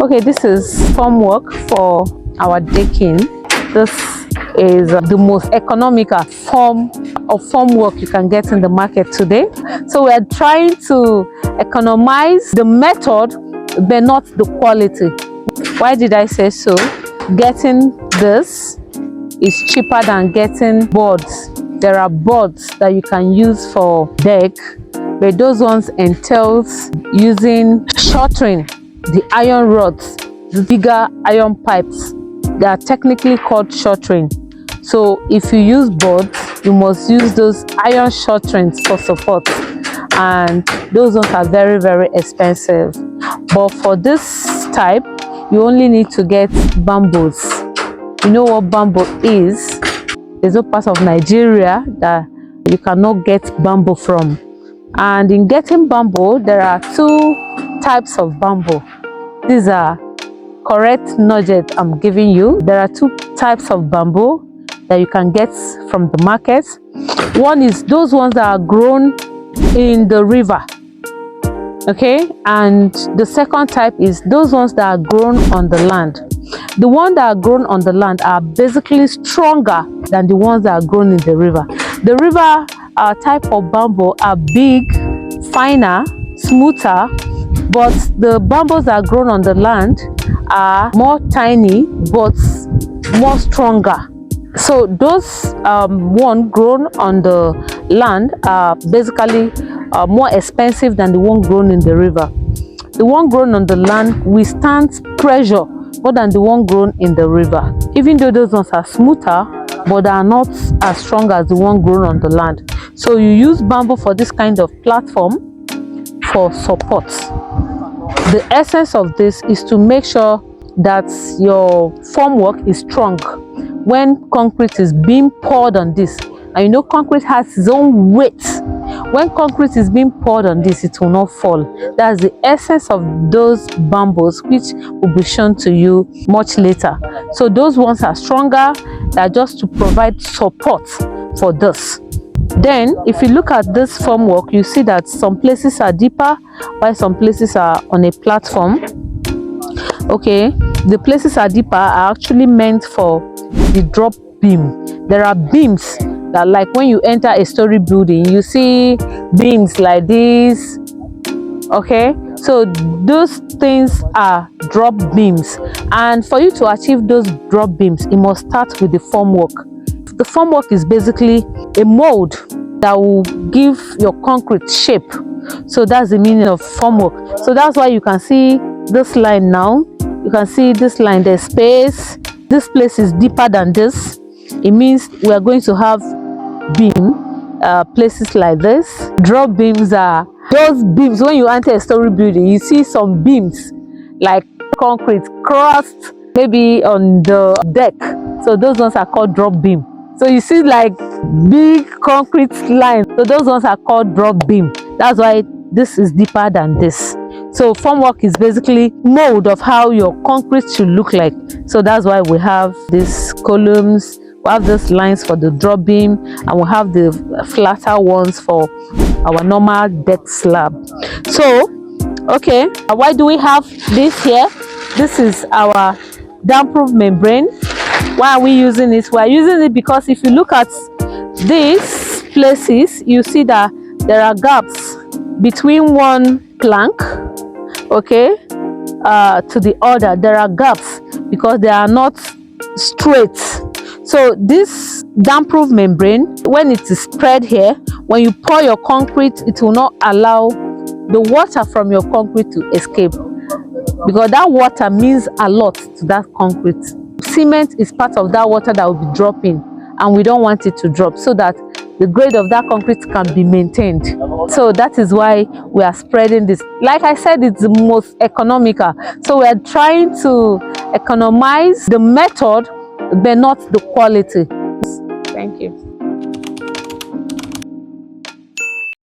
Okay, this is Formwork for our decking. This is the most economical form of formwork you can get in the market today. So we are trying to economize the method but not the quality. Why did I say so? Getting this is cheaper than getting boards. There are boards that you can use for deck, but those ones entails using shortening the iron rods, the bigger iron pipes. They are technically called shortening. So if you use boards, you must use those iron shortenings for support, and those ones are very, very expensive. But for this type, you only need to get bamboos. You know what bamboo is? There's no part of Nigeria that you cannot get bamboo from. And in getting bamboo, there are two types of bamboo. These are correct nugget I'm giving you. There are two types of bamboo that you can get from the market. One is those ones that are grown in the river, okay, and the second type is those ones that are grown on the land. The ones that are grown on the land are basically stronger than the ones that are grown in the river. The river type of bamboo are big, finer, smoother, but the bamboos that are grown on the land are more tiny but more stronger. So those one grown on the land are basically more expensive than the one grown in the river. The one grown on the land withstands pressure more than the one grown in the river, even though those ones are smoother, but they are not as strong as the one grown on the land. So you use bamboo for this kind of platform for support. The essence of this is to make sure that your formwork is strong when concrete is being poured on this. And you know, concrete has its own weight. When concrete is being poured on this, it will not fall. That's the essence of those bamboos, which will be shown to you much later. So those ones are stronger. They're just to provide support for this. Then if you look at this formwork, you see that some places are deeper while some places are on a platform. Okay, the places are deeper are actually meant for the drop beam. There are beams that, like when you enter a story building, you see beams like this. Okay, so those things are drop beams, and for you to achieve those drop beams, you must start with the formwork. The formwork is basically a mold that will give your concrete shape. So that's the meaning of formwork. So that's why you can see this line now. You can see this line, there's space. This place is deeper than this. It means we are going to have beam places like this. Drop beams are those beams when you enter a story building, you see some beams like concrete crossed maybe on the deck. So those ones are called drop beam. So you see like big concrete lines. So those ones are called drop beam. That's why this is deeper than this. So formwork is basically mold of how your concrete should look like. So that's why we have these columns, we have these lines for the drop beam, and we have the flatter ones for our normal deck slab. So okay, why do we have this here? This is our damp-proof membrane. Why are we using it? We are using it because if you look at these places, you see that there are gaps between one plank, okay, to the other. There are gaps because they are not straight. So this damp-proof membrane, when it is spread here, when you pour your concrete, it will not allow the water from your concrete to escape, because that water means a lot to that concrete. Cement is part of that water that will be dropping, and we don't want it to drop, so that the grade of that concrete can be maintained. So that is why we are spreading this. Like I said, it's the most economical. So we are trying to economize the method but not the quality. Thank you.